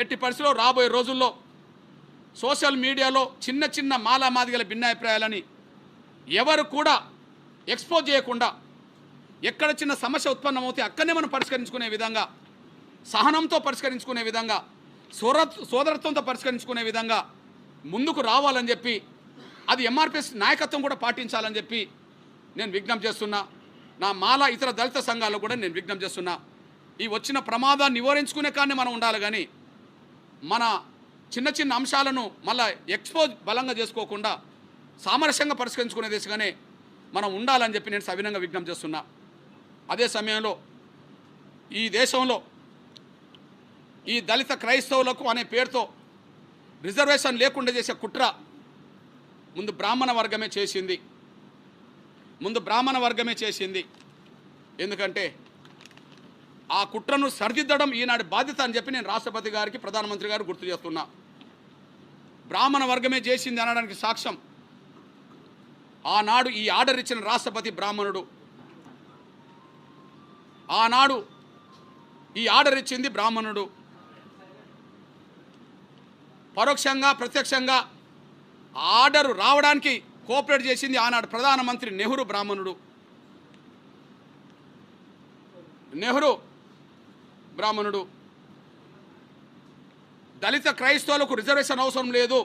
ఎట్టి పరిస్థితుల్లో రాబోయే రోజుల్లో సోషల్ మీడియాలో చిన్న చిన్న మాలామాదిగల భిన్నాభిప్రాయాలని ఎవరు కూడా ఎక్స్పోజ్ చేయకుండా ఎక్కడ చిన్న సమస్య ఉత్పన్నమవుతే అక్కడనే మనం పరిష్కరించుకునే విధంగా, సహనంతో పరిష్కరించుకునే విధంగా, సోదరత్వంతో పరిష్కరించుకునే విధంగా ముందుకు రావాలని చెప్పి, అది ఎంఆర్పిఎస్ నాయకత్వం కూడా పాటించాలని చెప్పి నేను విజ్ఞప్తి చేస్తున్నా. నా మాల ఇతర దళిత సంఘాలు కూడా నేను విజ్ఞప్తి చేస్తున్నా. ఈ వచ్చిన ప్రమాదాన్ని నివారించుకునే కానీ మనం ఉండాలి, కానీ మన చిన్న చిన్న అంశాలను మళ్ళీ ఎక్స్పోజ్ బలంగా చేసుకోకుండా సామరస్యంగా పరిష్కరించుకునే దిశగానే మనం ఉండాలని చెప్పి నేను సవినంగా విజ్ఞప్తి చేస్తున్నా. అదే సమయంలో ఈ దేశంలో ఈ దళిత క్రైస్తవులకు అనే పేరుతో రిజర్వేషన్ లేకుండా చేసే కుట్ర ముందు బ్రాహ్మణ వర్గమే చేసింది. ఎందుకంటే ఆ కుట్రను సరిదిద్దడం ఈనాటి బాధ్యత అని చెప్పి నేను రాష్ట్రపతి గారికి, ప్రధానమంత్రి గారు గుర్తు చేస్తున్నా. బ్రాహ్మణ వర్గమే చేసింది అనడానికి సాక్ష్యం, ఆనాడు ఈ ఆర్డర్ ఇచ్చిన రాష్ట్రపతి బ్రాహ్మణుడు, ఆనాడు ఈ ఆర్డర్ ఇచ్చింది బ్రాహ్మణుడు, పరోక్షంగా ప్రత్యక్షంగా ఆర్డర్ రావడానికి కోఆపరేట్ చేసింది ఆనాడు ప్రధానమంత్రి నెహ్రూ బ్రాహ్మణుడు. దళిత క్రైస్తవులకు రిజర్వేషన్ అవసరం లేదు,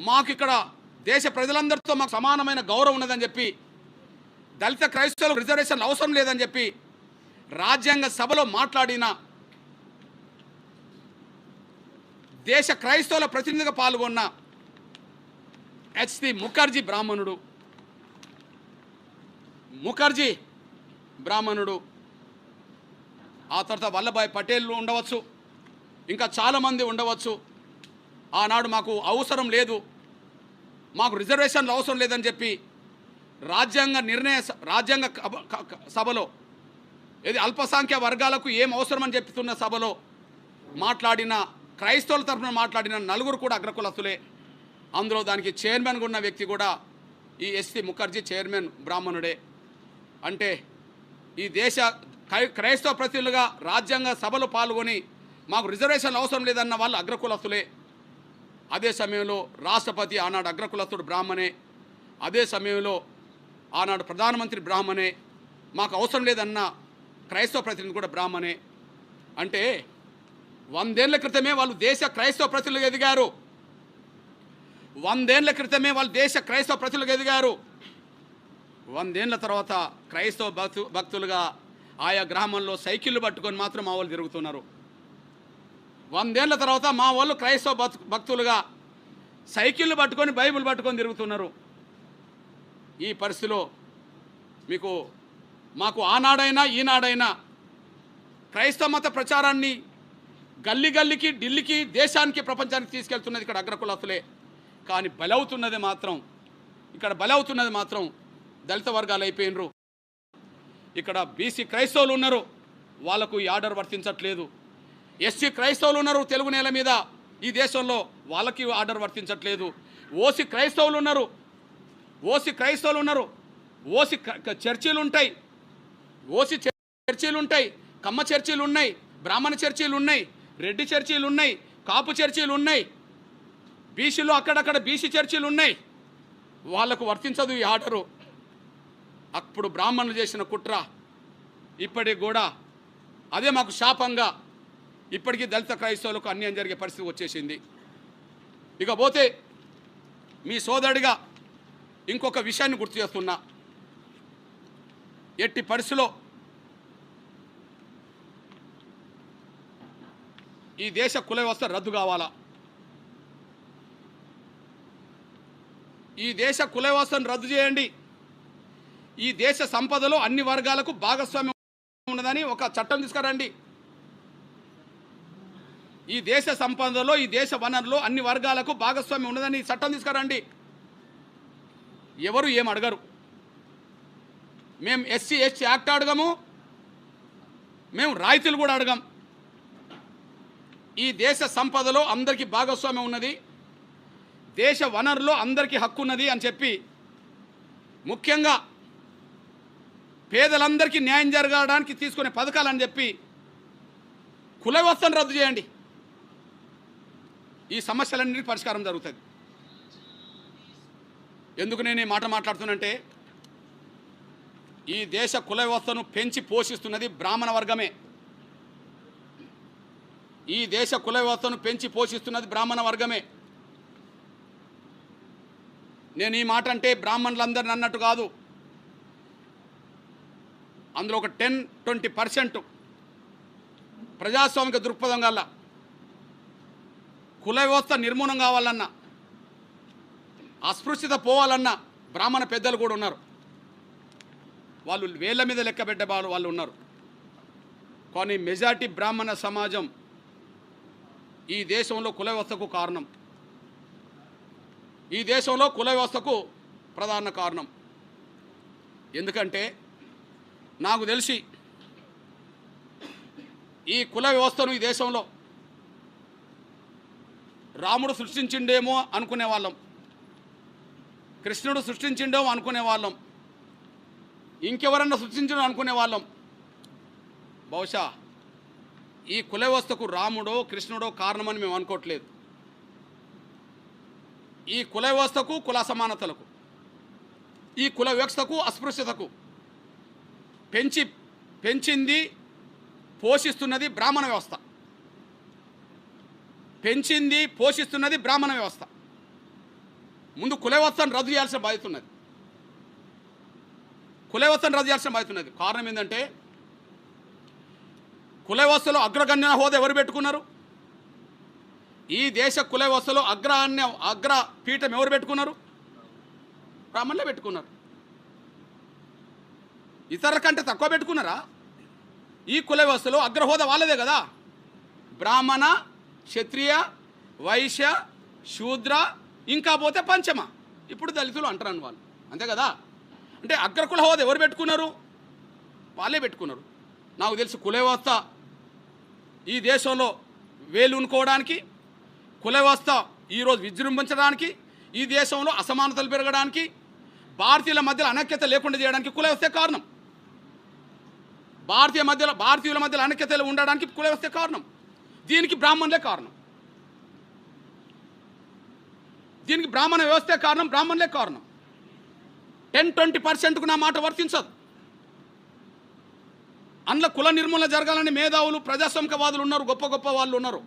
మాకు ఇక్కడ దేశ ప్రజలందరితో మాకు సమానమైన గౌరవం ఉన్నదని చెప్పి, దళిత క్రైస్తవులకు రిజర్వేషన్ అవసరం లేదని చెప్పి రాజ్యాంగ సభలో మాట్లాడిన దేశ క్రైస్తవుల ప్రతినిధిగా పాల్గొన్న హెచ్సి ముఖర్జీ బ్రాహ్మణుడు. ఆ తర్వాత వల్లభాయ్ పటేల్ ఉండవచ్చు, ఇంకా చాలామంది ఉండవచ్చు. ఆనాడు మాకు అవసరం లేదు, మాకు రిజర్వేషన్లు అవసరం లేదని చెప్పి రాజ్యాంగ సభలో ఇది అల్పసంఖ్య వర్గాలకు ఏం అవసరమని చెప్తున్న సభలో మాట్లాడిన క్రైస్తవుల తరఫున మాట్లాడిన నలుగురు కూడా అగ్రకులస్తులే. అందులో దానికి చైర్మన్గా ఉన్న వ్యక్తి కూడా ఈ హెచ్సి ముఖర్జీ చైర్మన్ బ్రాహ్మణుడే. అంటే ఈ దేశ క్రైస్తవ ప్రతినిధులుగా రాజ్యాంగ సభలో పాల్గొని మాకు రిజర్వేషన్లు అవసరం లేదన్న వాళ్ళు అగ్రకులస్తులే. అదే సమయంలో రాష్ట్రపతి ఆనాడు అగ్రకులస్తుడు బ్రాహ్మణే, అదే సమయంలో ఆనాడు ప్రధానమంత్రి బ్రాహ్మణే, మాకు అవసరం లేదన్న క్రైస్తవ ప్రతినిధి కూడా బ్రాహ్మణే. అంటే 100 ఏళ్ల క్రితమే వాళ్ళు దేశ క్రైస్తవ ప్రతినిధులుగా ఎదిగారు. 100 ఏళ్ల క్రితమే వాళ్ళు దేశ క్రైస్తవ ప్రతినిధులుగా ఎదిగారు. 100 ఏళ్ల తర్వాత క్రైస్తవ భక్తులుగా ఆయా గ్రామంలో సైకిళ్ళు పట్టుకొని మాత్రం మా వాళ్ళు తిరుగుతున్నారు. 100 ఏళ్ల తర్వాత మా వాళ్ళు క్రైస్తవ భక్తులుగా సైకిళ్ళు పట్టుకొని బైబిల్ పట్టుకొని తిరుగుతున్నారు. ఈ పరిస్థితిలో మాకు ఆనాడైనా ఈనాడైనా క్రైస్తవ మత ప్రచారాన్ని గల్లీకి, ఢిల్లీకి, దేశానికి, ప్రపంచానికి తీసుకెళ్తున్నది ఇక్కడ అగ్రకులస్తులే. కానీ బలవుతున్నది మాత్రం దళిత వర్గాలు అయిపోయినరు. ఇక్కడ బీసీ క్రైస్తవులు ఉన్నారు, వాళ్లకు ఈ ఆర్డర్ వర్తించట్లేదు. ఎస్సీ క్రైస్తవులు ఉన్నారు తెలుగు నేల మీద ఈ దేశంలో, వాళ్ళకి ఆర్డర్ వర్తించట్లేదు. ఓసీ క్రైస్తవులు ఉన్నారు, ఓసీ చర్చీలు ఉంటాయి, కమ్మ చర్చీలు ఉన్నాయి, బ్రాహ్మణ చర్చీలు ఉన్నాయి, రెడ్డి చర్చీలు ఉన్నాయి, కాపు చర్చీలు ఉన్నాయి, బీసీలో అక్కడక్కడ బీసీ చర్చీలు ఉన్నాయి. వాళ్లకు వర్తించదు ఈ ఆర్డరు. అప్పుడు బ్రాహ్మణులు చేసిన కుట్ర ఇప్పటికి కూడా అదే మాకు శాపంగా ఇప్పటికీ దళిత క్రైస్తవులకు అన్యాయం జరిగే పరిస్థితి వచ్చేసింది. ఇకపోతే మీ సోదరుడిగా ఇంకొక విషయాన్ని గుర్తు చేస్తున్నా. ఎట్టి పరిస్థితిలో ఈ దేశ కుల వ్యవస్థ రద్దు కావాలా? ఈ దేశ కుల వ్యవస్థను రద్దు చేయండి. ఈ దేశ సంపదలో అన్ని వర్గాలకు భాగస్వామ్యం ఉన్నదని ఒక చట్టం తీసుకురండి. ఈ దేశ సంపదలో, ఈ దేశ వనరులో అన్ని వర్గాలకు భాగస్వామ్యం ఉన్నదని చట్టం తీసుకురండి. ఎవరు ఏం అడగరు. మేము ఎస్సీ ఎస్టీ యాక్ట్ అడగము, మేము రాయితీలు కూడా అడగం. ఈ దేశ సంపదలో అందరికీ భాగస్వామ్యం ఉన్నది, దేశ వనరులో అందరికీ హక్కు ఉన్నది అని చెప్పి ముఖ్యంగా పేదలందరికీ న్యాయం జరగడానికి తీసుకునే పథకాలని చెప్పి కుల వ్యవస్థను రద్దు చేయండి. ఈ సమస్యలన్నిటికీ పరిష్కారం జరుగుతుంది. ఎందుకు నేను ఈ మాట మాట్లాడుతున్నంటే, ఈ దేశ కుల వ్యవస్థను పెంచి పోషిస్తున్నది బ్రాహ్మణ వర్గమే. ఈ దేశ కుల వ్యవస్థను పెంచి పోషిస్తున్నది బ్రాహ్మణ వర్గమే. నేను ఈ మాట అంటే బ్రాహ్మణులందరిని అన్నట్టు కాదు. అందులో ఒక 10-20% ప్రజాస్వామిక దృక్పథం గల కుల వ్యవస్థ నిర్మూలన కావాలన్నా, అస్పృశ్యత పోవాలన్నా బ్రాహ్మణ పెద్దలు కూడా ఉన్నారు. వాళ్ళు వేళ్ళ మీద లెక్కబెట్టే వాళ్ళు ఉన్నారు. కానీ మెజారిటీ బ్రాహ్మణ సమాజం ఈ దేశంలో కుల వ్యవస్థకు కారణం. ఈ దేశంలో కుల వ్యవస్థకు ప్రధాన కారణం. ఎందుకంటే నాకు తెలిసి ఈ కుల వ్యవస్థను ఈ దేశంలో రాముడు సృష్టించిండేమో అనుకునే వాళ్ళం, కృష్ణుడు సృష్టించిండేమో అనుకునే వాళ్ళం, ఇంకెవరన్నా సృష్టించడం అనుకునే వాళ్ళం. బహుశా ఈ కుల వ్యవస్థకు రాముడో కృష్ణుడో కారణమని మేము అనుకోవట్లేదు. ఈ కుల వ్యవస్థకు, కుల సమానతలకు, ఈ కుల వ్యవస్థకు, అస్పృశ్యతకు పెంచింది పోషిస్తున్నది బ్రాహ్మణ వ్యవస్థ. పెంచింది పోషిస్తున్నది బ్రాహ్మణ వ్యవస్థ. ముందు కుల వ్యవస్థను రద్దు చేయాల్సిన బాధ్యత ఉన్నది. కుల వ్యవస్థను రద్దు చేయాల్సిన బాధ్యత ఉన్నది. కారణం ఏంటంటే, కుల వ్యవస్థలో అగ్రగణ్య హోదా ఎవరు పెట్టుకున్నారు? ఈ దేశ కుల వ్యవస్థలో అగ్ర పీఠం ఎవరు పెట్టుకున్నారు? బ్రాహ్మణులే పెట్టుకున్నారు. ఇతరుల కంటే తక్కువ పెట్టుకున్నారా? ఈ కుల వ్యవస్థలో అగ్రహోదా వాళ్ళదే కదా. బ్రాహ్మణ, క్షత్రియ, వైశ్య, శూద్ర, ఇంకా పోతే పంచమ, ఇప్పుడు దళితులు అంటారని వాళ్ళు, అంతే కదా. అంటే అగ్రకుల హోదా ఎవరు పెట్టుకున్నారు? వాళ్ళే పెట్టుకున్నారు. నాకు తెలిసి కుల వ్యవస్థ ఈ దేశంలో వేలునుకోవడానికి, కుల వ్యవస్థ ఈరోజు విజృంభించడానికి, ఈ దేశంలో అసమానతలు పెరగడానికి, భారతీయుల మధ్యలో అనైక్యత లేకుండా చేయడానికి కుల వ్యవస్థే కారణం. భారతీయుల మధ్యలో అనైక్యతలు ఉండడానికి కుల వ్యవస్థే కారణం. దీనికి బ్రాహ్మణులే కారణం. దీనికి బ్రాహ్మణ వ్యవస్థే కారణం, బ్రాహ్మణులే కారణం. 10-20%కు నా మాట వర్తించదు. అందులో కుల నిర్మూలన జరగాలని మేధావులు, ప్రజాస్వామికవాదులు ఉన్నారు, గొప్ప గొప్ప వాళ్ళు ఉన్నారు.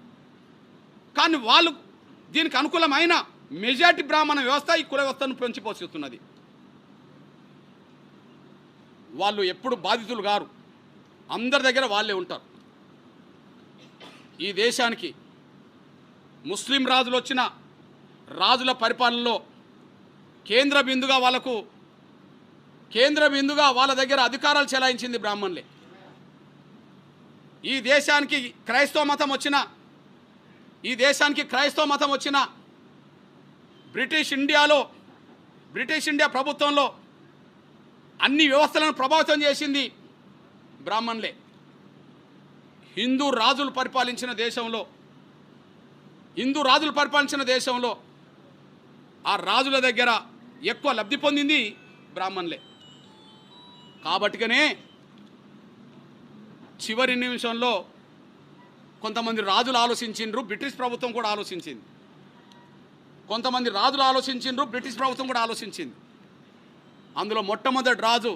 కానీ వాళ్ళు దీనికి అనుకూలమైన మెజారిటీ బ్రాహ్మణ వ్యవస్థ ఈ కుల వ్యవస్థను పెంచి పోషిస్తున్నది. వాళ్ళు ఎప్పుడు బాధితులు గారు, అందరి దగ్గర వాళ్ళే ఉంటారు. ఈ దేశానికి ముస్లిం రాజులు వచ్చిన రాజుల పరిపాలనలో కేంద్ర బిందుగా వాళ్ళ దగ్గర అధికారాలు చెలాయించింది బ్రాహ్మణులే. ఈ దేశానికి క్రైస్తవ మతం వచ్చిన బ్రిటిష్ ఇండియా ప్రభుత్వంలో అన్ని వ్యవస్థలను ప్రభావితం చేసింది బ్రాహ్మణులే. హిందూ రాజులు పరిపాలించిన దేశంలో ఆ రాజుల దగ్గర ఎక్కువ లబ్ధి పొందింది బ్రాహ్మణులే. కాబట్టిగానే చివరి నిమిషంలో కొంతమంది రాజులు ఆలోచించిండ్రు, బ్రిటిష్ ప్రభుత్వం కూడా ఆలోచించింది. బ్రిటిష్ ప్రభుత్వం కూడా ఆలోచించింది. అందులో మొట్టమొదటి రాజు,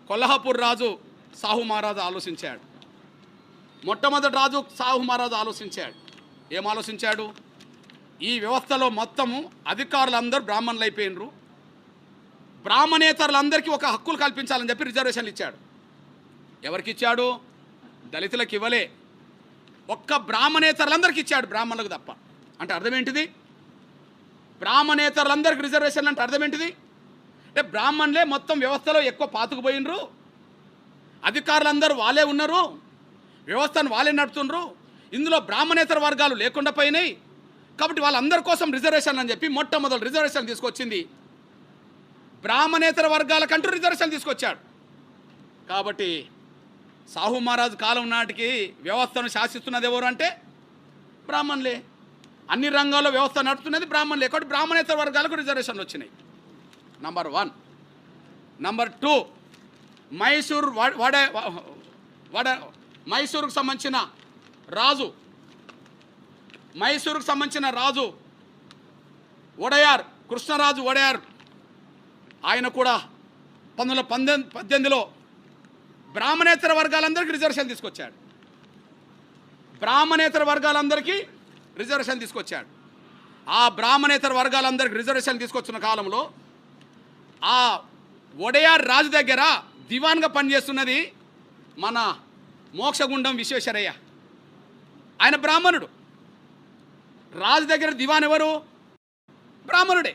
కొల్హాపూర్ రాజు సాహు మహారాజు ఆలోచించాడు. ఏం ఆలోచించాడు? ఈ వ్యవస్థలో మొత్తము అధికారులందరూ బ్రాహ్మణులు అయిపోయినరు, బ్రాహ్మణేతరులందరికీ ఒక హక్కులు కల్పించాలని చెప్పి రిజర్వేషన్లు ఇచ్చాడు. ఎవరికి ఇచ్చాడు? దళితులకు ఇవ్వలే, ఒక్క బ్రాహ్మణేతరులందరికీ ఇచ్చాడు, బ్రాహ్మణులకు తప్ప. అంటే అర్థం ఏంటిది? బ్రాహ్మణేతరులందరికీ రిజర్వేషన్లు అంటే అర్థం ఏంటిది? అంటే బ్రాహ్మణులే మొత్తం వ్యవస్థలో ఎక్కువ పాతుకుపోయినరు, అధికారులందరూ వాళ్ళే ఉన్నారు, వ్యవస్థను వాళ్ళే నడుపుతుండ్రు, ఇందులో బ్రాహ్మణేతర వర్గాలు లేకుండా పోయినాయి. కాబట్టి వాళ్ళందరి కోసం రిజర్వేషన్లు అని చెప్పి మొట్టమొదటి రిజర్వేషన్ తీసుకొచ్చింది బ్రాహ్మణేతర వర్గాలకంటూ రిజర్వేషన్ తీసుకొచ్చాడు. కాబట్టి సాహు మహారాజు కాలం నాటికి వ్యవస్థను శాసిస్తున్నది ఎవరు అంటే బ్రాహ్మణులే. అన్ని రంగాల్లో వ్యవస్థ నడుపుతున్నది బ్రాహ్మణులే. కాబట్టి బ్రాహ్మణేతర వర్గాలకు రిజర్వేషన్లు వచ్చినాయి. నంబర్ 1. నంబర్ 2, మైసూర్ మైసూరుకు సంబంధించిన రాజు ఒడయార్, కృష్ణరాజు ఒడయార్, ఆయన కూడా 1918లో బ్రాహ్మణేతర వర్గాలందరికీ రిజర్వేషన్ తీసుకొచ్చాడు. ఆ బ్రాహ్మణేతర వర్గాలందరికీ రిజర్వేషన్ తీసుకొచ్చిన కాలంలో ఆ ఒడయార్ రాజు దగ్గర దివాన్గా పనిచేస్తున్నది మన మోక్షగుండం విశ్వేశ్వరయ్య. ఆయన బ్రాహ్మణుడు. రాజు దగ్గర దివాన్ ఎవరు? బ్రాహ్మణుడే.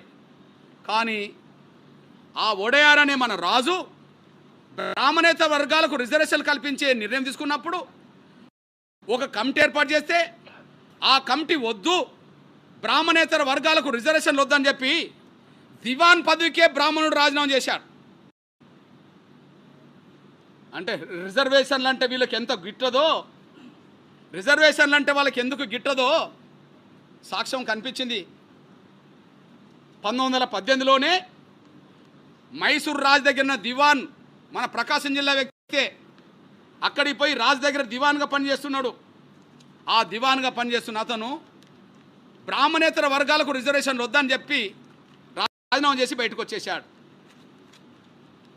కానీ ఆ ఒడయార్ అనే మన రాజు బ్రాహ్మణేతర వర్గాలకు రిజర్వేషన్ కల్పించే నిర్ణయం తీసుకున్నప్పుడు ఒక కమిటీ ఏర్పాటు చేస్తే ఆ కమిటీ వద్దు, బ్రాహ్మణేతర వర్గాలకు రిజర్వేషన్లు వద్దని చెప్పి దివాన్ పదవికే బ్రాహ్మణుడు రాజీనామా చేశాడు. అంటే రిజర్వేషన్లు అంటే వీళ్ళకి ఎంత గిట్టదో, రిజర్వేషన్లు అంటే వాళ్ళకి ఎందుకు గిట్టదో సాక్ష్యం కనిపించింది. 1918లోనే మైసూర్ రాజు దగ్గర దివాన్ మన ప్రకాశం జిల్లా వ్యక్తే. అక్కడికి పోయి రాజు దగ్గర దివాన్గా పనిచేస్తున్నాడు. ఆ దివాన్గా పనిచేస్తున్న అతను బ్రాహ్మణేతర వర్గాలకు రిజర్వేషన్లు వద్దని చెప్పి రాజీనామా చేసి బయటకు వచ్చేసాడు.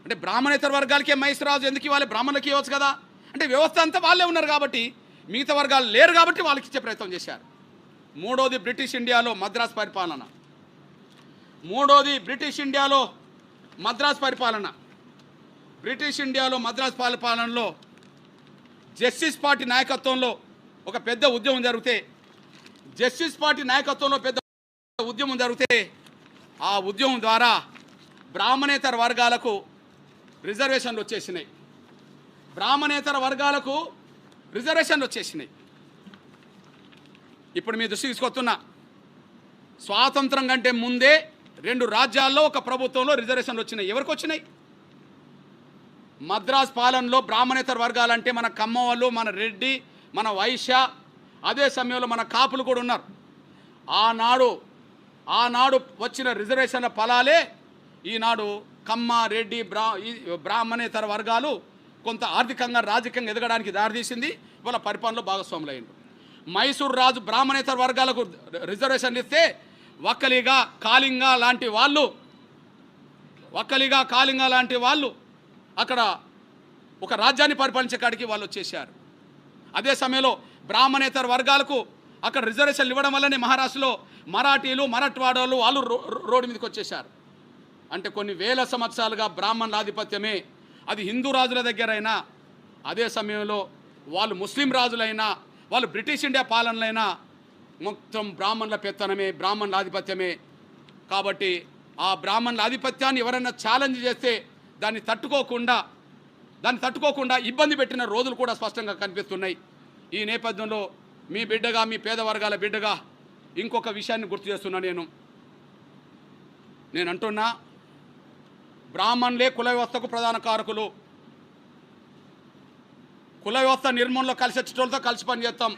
అంటే బ్రాహ్మణేతర వర్గాలకే మైసూర్ రాజు ఎందుకు ఇవ్వాలి, బ్రాహ్మణులకి ఇవ్వచ్చు కదా. అంటే వ్యవస్థ అంతా వాళ్ళే ఉన్నారు కాబట్టి, మిగతా వర్గాలు లేరు కాబట్టి వాళ్ళకి ఇచ్చే ప్రయత్నం చేశారు. మూడోది బ్రిటిష్ ఇండియాలో మద్రాసు పరిపాలన. బ్రిటిష్ ఇండియాలో మద్రాసు పరిపాలనలో జస్టిస్ పార్టీ నాయకత్వంలో ఒక పెద్ద ఉద్యమం జరిగితే ఆ ఉద్యమం ద్వారా బ్రాహ్మణేతర వర్గాలకు రిజర్వేషన్లు వచ్చేసినాయి. ఇప్పుడు మీ దృష్టి తీసుకొస్తున్నా, స్వాతంత్రం కంటే ముందే 2 రాజ్యాల్లో ఒక ప్రభుత్వంలో రిజర్వేషన్లు వచ్చినాయి. ఎవరికి వచ్చినాయి? మద్రాస్ పాలనలో బ్రాహ్మణేతర వర్గాలంటే మన కమ్మ వాళ్ళు, మన రెడ్డి, మన వైశ్య, అదే సమయంలో మన కాపులు కూడా ఉన్నారు. ఆనాడు వచ్చిన రిజర్వేషన్ల ఫలాలే ఈనాడు కమ్మ, రెడ్డి, బ్రాహ్మణేతర వర్గాలు కొంత ఆర్థికంగా రాజకీయంగా ఎదగడానికి దారితీసింది. వాళ్ళ పరిపాలనలో భాగస్వాములయ్యారు. మైసూర్ రాజు బ్రాహ్మణేతర వర్గాలకు రిజర్వేషన్లు ఇస్తే వక్కలిగ, కాళింగ లాంటి వాళ్ళు అక్కడ ఒక రాజ్యాన్ని పరిపాలించే కాడికి వాళ్ళు వచ్చేసారు. అదే సమయంలో బ్రాహ్మణేతర వర్గాలకు అక్కడ రిజర్వేషన్లు ఇవ్వడం వల్లనే మహారాష్ట్రలో మరాఠీలు, మరాఠవాడలు వాళ్ళు రోడ్డు మీదకి వచ్చేసారు. అంటే కొన్ని వేల సంవత్సరాలుగా బ్రాహ్మణుల ఆధిపత్యమే. అది హిందూ రాజుల దగ్గరైనా, అదే సమయంలో వాళ్ళు ముస్లిం రాజులైనా, వాళ్ళు బ్రిటిష్ ఇండియా పాలనలైనా మొత్తం బ్రాహ్మణుల పెత్తనమే, బ్రాహ్మణుల ఆధిపత్యమే. కాబట్టి ఆ బ్రాహ్మణుల ఆధిపత్యాన్ని ఎవరైనా ఛాలెంజ్ చేస్తే దాన్ని తట్టుకోకుండా ఇబ్బంది పెట్టిన రోజులు కూడా స్పష్టంగా కనిపిస్తున్నాయి. ఈ నేపథ్యంలో మీ బిడ్డగా, మీ పేద వర్గాల బిడ్డగా ఇంకొక విషయాన్ని గుర్తు చేస్తున్నా. నేను అంటున్నా, బ్రాహ్మణులే కుల వ్యవస్థకు ప్రధాన కారకులు. కుల వ్యవస్థ నిర్మూలనలో కలిసి వచ్చేటోళ్ళతో కలిసి పనిచేస్తాం.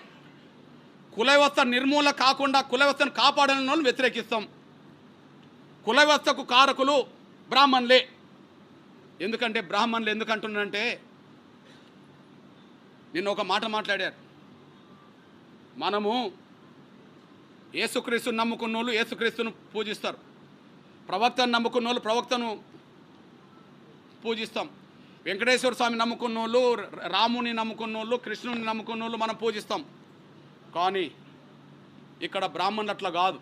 కుల వ్యవస్థ నిర్మూలన కాకుండా కుల వ్యవస్థను కాపాడాలని వాళ్ళని వ్యతిరేకిస్తాం. కుల వ్యవస్థకు కారకులు బ్రాహ్మణులే. ఎందుకంటే బ్రాహ్మణులు ఎందుకంటున్నానంటే, నిన్న ఒక మాట మాట్లాడారు. మనము యేసుక్రీస్తుని నమ్ముకున్న వాళ్ళు యేసుక్రీస్తును పూజిస్తారు, ప్రవక్తను నమ్ముకున్న వాళ్ళు ప్రవక్తను పూజిస్తాం, వెంకటేశ్వర స్వామి నమ్ముకున్న వాళ్ళు, రాముని నమ్ముకున్న వాళ్ళు, కృష్ణుని నమ్ముకున్న వాళ్ళు మనం పూజిస్తాం. కానీ ఇక్కడ బ్రాహ్మణులు అట్లా కాదు.